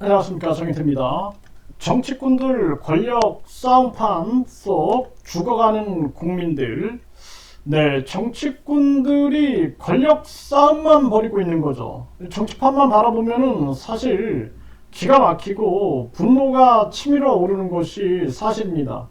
안녕하십니까, 정희태입니다. 정치꾼들 권력 싸움판 속 죽어가는 국민들. 네, 정치꾼들이 권력 싸움만 벌이고 있는 거죠. 정치판만 바라보면은 사실 기가 막히고 분노가 치밀어 오르는 것이 사실입니다.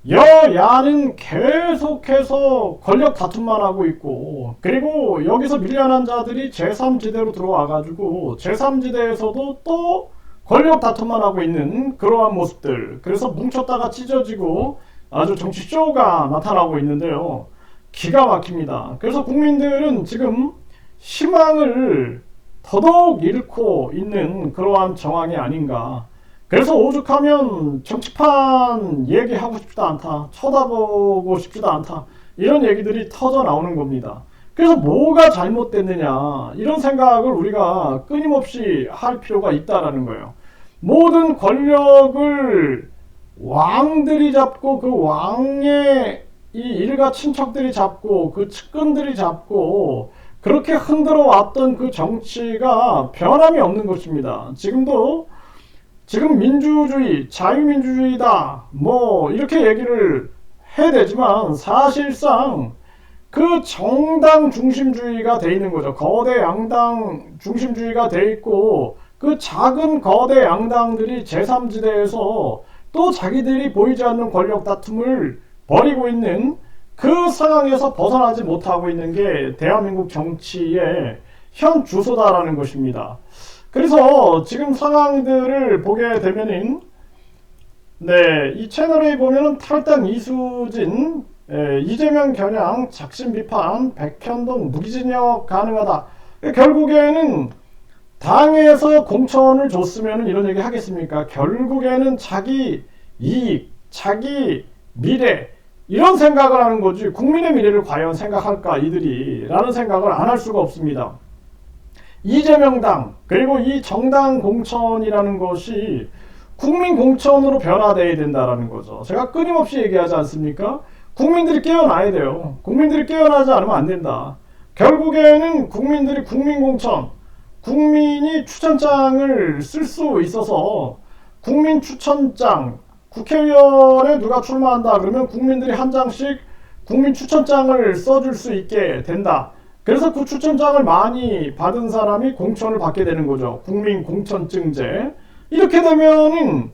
여야는 계속해서 권력 다툼만 하고 있고, 그리고 여기서 밀려난 자들이 제3지대로 들어와가지고 제3지대에서도 또 권력 다툼만 하고 있는 그러한 모습들. 그래서 뭉쳤다가 찢어지고 아주 정치 쇼가 나타나고 있는데요. 기가 막힙니다. 그래서 국민들은 지금 희망을 더더욱 잃고 있는 그러한 정황이 아닌가. 그래서 오죽하면 정치판 얘기하고 싶지도 않다, 쳐다보고 싶지도 않다, 이런 얘기들이 터져 나오는 겁니다. 그래서 뭐가 잘못됐느냐, 이런 생각을 우리가 끊임없이 할 필요가 있다라는 거예요. 모든 권력을 왕들이 잡고, 그 왕의 이 일가 친척들이 잡고, 그 측근들이 잡고, 그렇게 흔들어 왔던 그 정치가 변함이 없는 것입니다. 지금 민주주의, 자유민주주의다, 뭐 이렇게 얘기를 해야 되지만 사실상 그 정당 중심주의가 돼 있는 거죠. 거대 양당 중심주의가 돼 있고, 그 작은 거대 양당들이 제3지대에서 또 자기들이 보이지 않는 권력 다툼을 벌이고 있는 그 상황에서 벗어나지 못하고 있는 게 대한민국 정치의 현 주소다라는 것입니다. 그래서 지금 상황들을 보게 되면은, 네, 이 채널에 보면은 탈당 이수진, 이재명 겨냥, 작심 비판, 백현동 무기징역 가능하다. 결국에는 당에서 공천을 줬으면 이런 얘기 하겠습니까? 결국에는 자기 이익, 자기 미래, 이런 생각을 하는 거지, 국민의 미래를 과연 생각할까 이들이, 라는 생각을 안 할 수가 없습니다. 이재명당, 그리고 이 정당 공천이라는 것이 국민 공천으로 변화되어야 된다라는 거죠. 제가 끊임없이 얘기하지 않습니까? 국민들이 깨어나야 돼요. 국민들이 깨어나지 않으면 안 된다. 결국에는 국민들이 국민 공천, 국민이 추천장을 쓸 수 있어서 국민 추천장, 국회의원에 누가 출마한다 그러면 국민들이 한 장씩 국민 추천장을 써줄 수 있게 된다. 그래서 그 추천장을 많이 받은 사람이 공천을 받게 되는 거죠. 국민 공천증제. 이렇게 되면은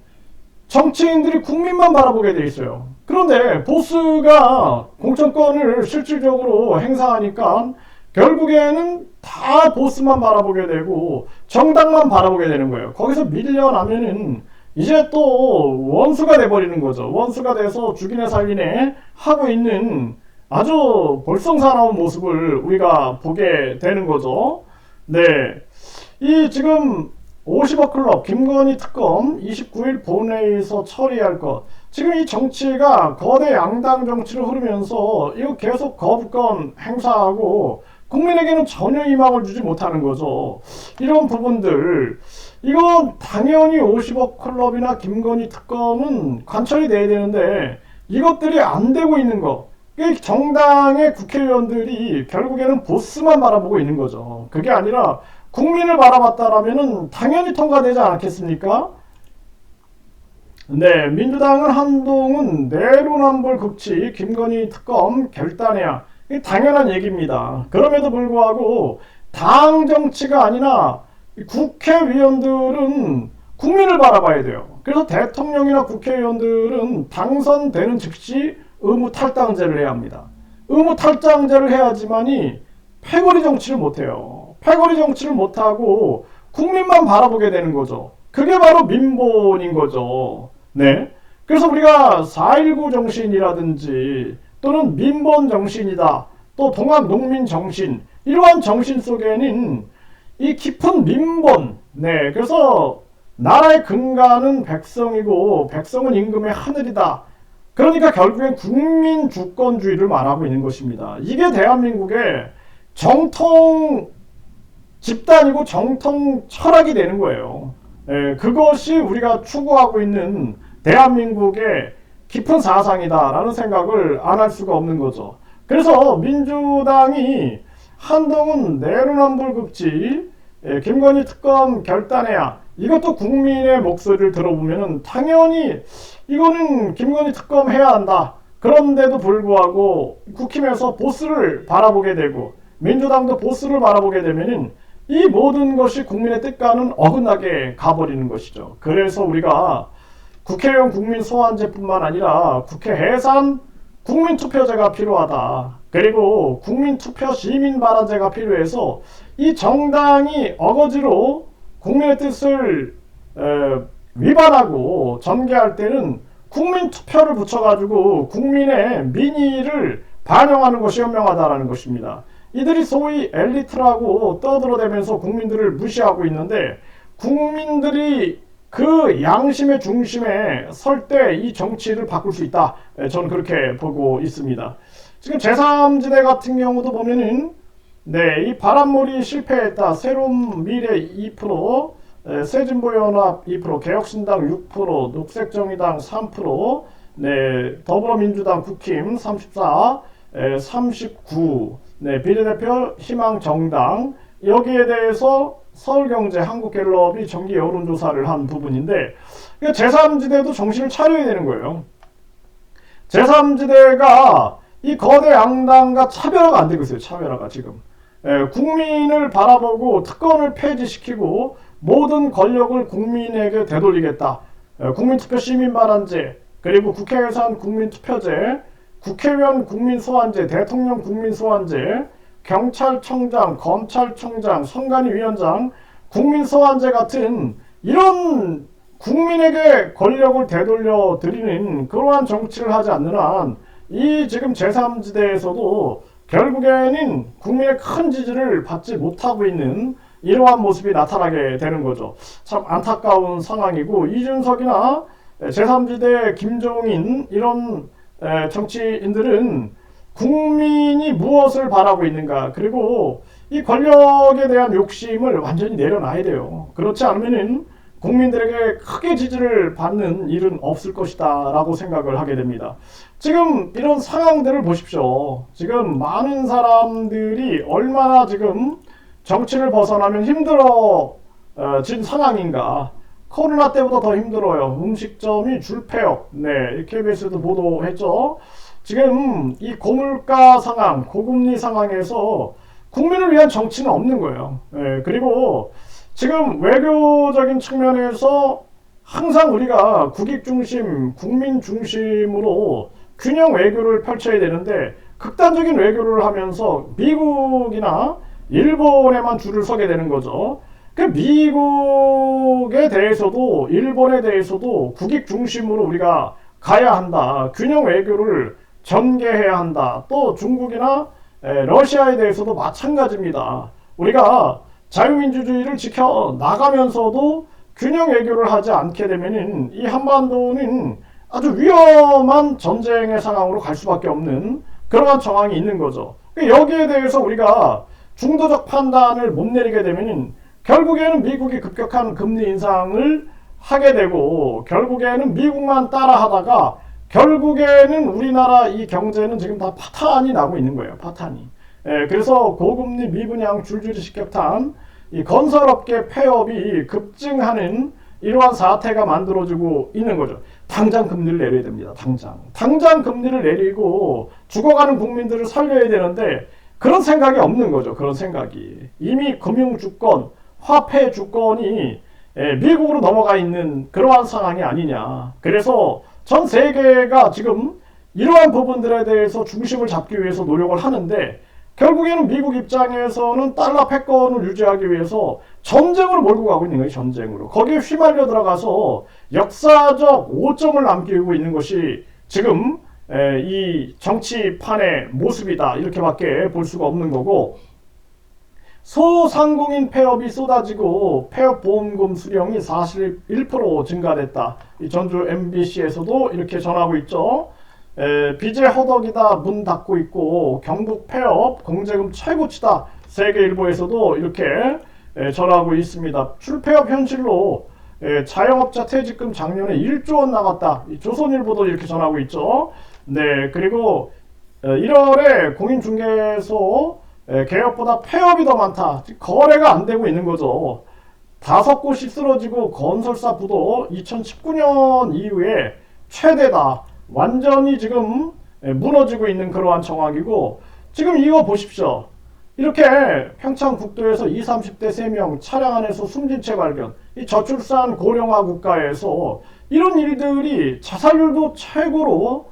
정치인들이 국민만 바라보게 돼 있어요. 그런데 보스가 공천권을 실질적으로 행사하니까 결국에는 다 보스만 바라보게 되고 정당만 바라보게 되는 거예요. 거기서 밀려나면은 이제 또 원수가 돼버리는 거죠. 원수가 돼서 죽이네 살리네 하고 있는 아주 볼썽사나운 모습을 우리가 보게 되는 거죠. 네, 이 지금 50억 클럽 김건희 특검 29일 본회의에서 처리할 것. 지금 이 정치가 거대 양당 정치로 흐르면서 이거 계속 거부권 행사하고 국민에게는 전혀 희망을 주지 못하는 거죠. 이런 부분들, 이건 당연히 50억 클럽이나 김건희 특검은 관철이 돼야 되는데 이것들이 안 되고 있는 거. 정당의 국회의원들이 결국에는 보스만 바라보고 있는 거죠. 그게 아니라 국민을 바라봤다라면은 당연히 통과되지 않겠습니까? 네, 민주당은 한동훈 내로남불 극치 김건희 특검 결단해야, 이게 당연한 얘기입니다. 그럼에도 불구하고 당 정치가 아니라 국회의원들은 국민을 바라봐야 돼요. 그래서 대통령이나 국회의원들은 당선되는 즉시 의무 탈당제를 해야 합니다. 의무 탈당제를 해야지만이 패거리 정치를 못해요. 패거리 정치를 못하고 국민만 바라보게 되는 거죠. 그게 바로 민본인 거죠. 네. 그래서 우리가 4.19 정신이라든지 또는 민본 정신이다, 또 동학농민 정신, 이러한 정신 속에는 이 깊은 민본, 네, 그래서 나라의 근간은 백성이고 백성은 임금의 하늘이다. 그러니까 결국엔 국민 주권주의를 말하고 있는 것입니다. 이게 대한민국의 정통 집단이고 정통 철학이 되는 거예요. 그것이 우리가 추구하고 있는 대한민국의 깊은 사상이다라는 생각을 안 할 수가 없는 거죠. 그래서 민주당이 한동훈 내로남불 극치, 김건희 특검 결단해야, 이것도 국민의 목소리를 들어보면은 당연히 이거는 김건희 특검 해야 한다. 그런데도 불구하고 국힘에서 보스를 바라보게 되고 민주당도 보스를 바라보게 되면은 이 모든 것이 국민의 뜻과는 어긋나게 가버리는 것이죠. 그래서 우리가 국회의원 국민 소환제뿐만 아니라 국회 해산 국민투표제가 필요하다. 그리고 국민투표 시민발언제가 필요해서 이 정당이 어거지로 국민의 뜻을 위반하고 전개할 때는 국민투표를 붙여가지고 국민의 민의를 반영하는 것이 현명하다라는 것입니다. 이들이 소위 엘리트라고 떠들어대면서 국민들을 무시하고 있는데 국민들이 그 양심의 중심에 설 때 이 정치를 바꿀 수 있다. 저는 그렇게 보고 있습니다. 지금 제3지대 같은 경우도 보면은 네, 이 바람몰이 실패했다. 새로운 미래 2%, 새진보연합 2%, 개혁신당 6%, 녹색정의당 3%, 네, 더불어민주당 국힘 34, 39, 네, 비례대표 희망정당 여기에 대해서 서울경제 한국갤럽이 정기 여론조사를 한 부분인데 제3지대도 정신을 차려야 되는 거예요. 제3지대가 이 거대 양당과 차별화가 안 되고 있어요. 차별화가 지금. 국민을 바라보고 특권을 폐지시키고 모든 권력을 국민에게 되돌리겠다. 국민투표 시민발언제, 그리고 국회 예산 국민투표제, 국회의원 국민소환제, 대통령 국민소환제, 경찰청장, 검찰청장, 선관위원장, 국민소환제 같은 이런 국민에게 권력을 되돌려 드리는 그러한 정치를 하지 않는 한 이 지금 제3지대에서도 결국에는 국민의 큰 지지를 받지 못하고 있는 이러한 모습이 나타나게 되는 거죠. 참 안타까운 상황이고 이준석이나 제3지대 김종인 이런 정치인들은 국민이 무엇을 바라고 있는가 그리고 이 권력에 대한 욕심을 완전히 내려놔야 돼요. 그렇지 않으면 국민들에게 크게 지지를 받는 일은 없을 것이다 라고 생각을 하게 됩니다. 지금 이런 상황들을 보십시오. 지금 많은 사람들이 얼마나 지금 정치를 벗어나면 힘들어진 상황인가. 코로나 때보다 더 힘들어요. 음식점이 줄폐업. 네, KBS도 보도했죠. 지금 이 고물가 상황, 고금리 상황에서 국민을 위한 정치는 없는 거예요. 네, 그리고 지금 외교적인 측면에서 항상 우리가 국익 중심, 국민 중심으로 균형 외교를 펼쳐야 되는데 극단적인 외교를 하면서 미국이나 일본에만 줄을 서게 되는 거죠. 그 미국에 대해서도 일본에 대해서도 국익 중심으로 우리가 가야 한다. 균형 외교를 전개해야 한다. 또 중국이나 러시아에 대해서도 마찬가지입니다. 우리가 자유민주주의를 지켜 나가면서도 균형 외교를 하지 않게 되면 이 한반도는 아주 위험한 전쟁의 상황으로 갈 수밖에 없는 그러한 정황이 있는 거죠. 여기에 대해서 우리가 중도적 판단을 못 내리게 되면 결국에는 미국이 급격한 금리 인상을 하게 되고 결국에는 미국만 따라하다가 결국에는 우리나라 이 경제는 지금 다 파탄이 나고 있는 거예요. 파탄이. 그래서 고금리 미분양 줄줄이 직격탄 이 건설업계 폐업이 급증하는 이러한 사태가 만들어지고 있는 거죠. 당장 금리를 내려야 됩니다. 당장 금리를 내리고 죽어가는 국민들을 살려야 되는데 그런 생각이 없는 거죠. 그런 생각이. 이미 금융주권, 화폐 주권이 미국으로 넘어가 있는 그러한 상황이 아니냐. 그래서 전 세계가 지금 이러한 부분들에 대해서 중심을 잡기 위해서 노력을 하는데 결국에는 미국 입장에서는 달러 패권을 유지하기 위해서 전쟁으로 몰고 가고 있는 거예요. 전쟁으로. 거기에 휘말려 들어가서 역사적 오점을 남기고 있는 것이 지금 이 정치판의 모습이다. 이렇게밖에 볼 수가 없는 거고 소상공인 폐업이 쏟아지고 폐업보험금 수령이 41% 증가됐다. 이 전주 MBC에서도 이렇게 전하고 있죠. 빚의 허덕이다 문 닫고 있고 경북 폐업 공제금 최고치다. 세계일보에서도 이렇게 전하고 있습니다. 출폐업 현실로 자영업자 퇴직금 작년에 1조 원 나갔다. 조선일보도 이렇게 전하고 있죠. 네, 그리고 1월에 공인중개소 개업보다 폐업이 더 많다. 거래가 안 되고 있는 거죠. 5곳이 쓰러지고 건설사 부도 2019년 이후에 최대다. 완전히 지금 무너지고 있는 그러한 정황이고, 지금 이거 보십시오. 이렇게 평창 국도에서 20, 30대 3명 차량 안에서 숨진 채 발견. 이 저출산 고령화 국가에서 이런 일들이 자살률도 최고로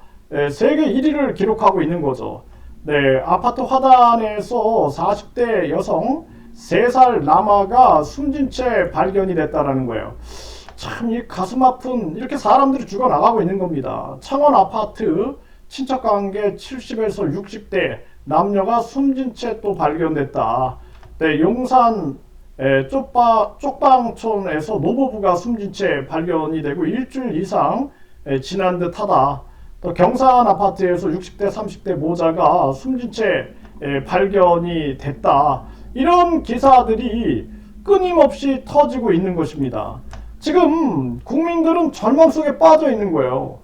세계 1위를 기록하고 있는 거죠. 네, 아파트 화단에서 40대 여성 3살 남아가 숨진 채 발견이 됐다라는 거예요. 참 이 가슴 아픈, 이렇게 사람들이 죽어나가고 있는 겁니다. 창원 아파트 친척관계 70에서 60대 남녀가 숨진 채 또 발견됐다. 네, 용산 쪽방촌에서 노부부가 숨진 채 발견이 되고 일주일 이상 지난 듯하다. 또 경산 아파트에서 60대 30대 모자가 숨진 채 발견이 됐다. 이런 기사들이 끊임없이 터지고 있는 것입니다. 지금 국민들은 절망 속에 빠져 있는 거예요.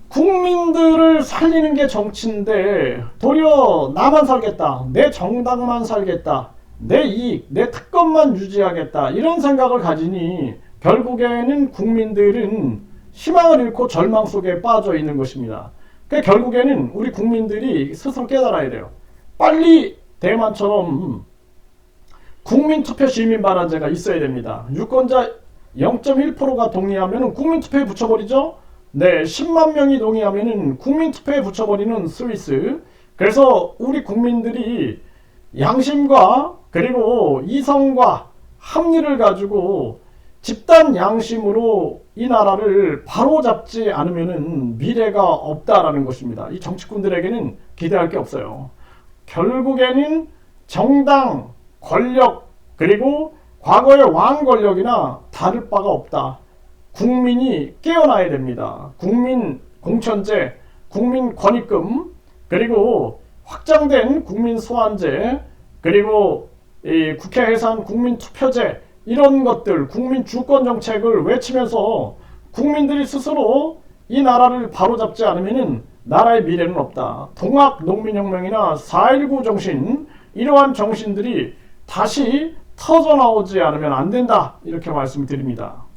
국민들을 살리는 게 정치인데 도리어 나만 살겠다, 내 정당만 살겠다, 내 이익, 내 특권만 유지하겠다, 이런 생각을 가지니 결국에는 국민들은 희망을 잃고 절망 속에 빠져 있는 것입니다. 그러니까 결국에는 우리 국민들이 스스로 깨달아야 돼요. 빨리 대만처럼 국민투표 시민반환제가 있어야 됩니다. 유권자 0.1%가 동의하면 국민투표에 붙여버리죠. 네, 10만 명이 동의하면 국민투표에 붙여버리는 스위스. 그래서 우리 국민들이 양심과 그리고 이성과 합리를 가지고 집단 양심으로 이 나라를 바로잡지 않으면 미래가 없다라는 것입니다. 이 정치꾼들에게는 기대할 게 없어요. 결국에는 정당, 권력, 그리고 과거의 왕 권력이나 다를 바가 없다. 국민이 깨어나야 됩니다. 국민 공천제, 국민 권익금, 그리고 확장된 국민 소환제, 그리고 이 국회 해산 국민 투표제, 이런 것들, 국민 주권 정책을 외치면서 국민들이 스스로 이 나라를 바로잡지 않으면 나라의 미래는 없다. 동학 농민혁명이나 4.19 정신, 이러한 정신들이 다시 터져나오지 않으면 안 된다. 이렇게 말씀드립니다.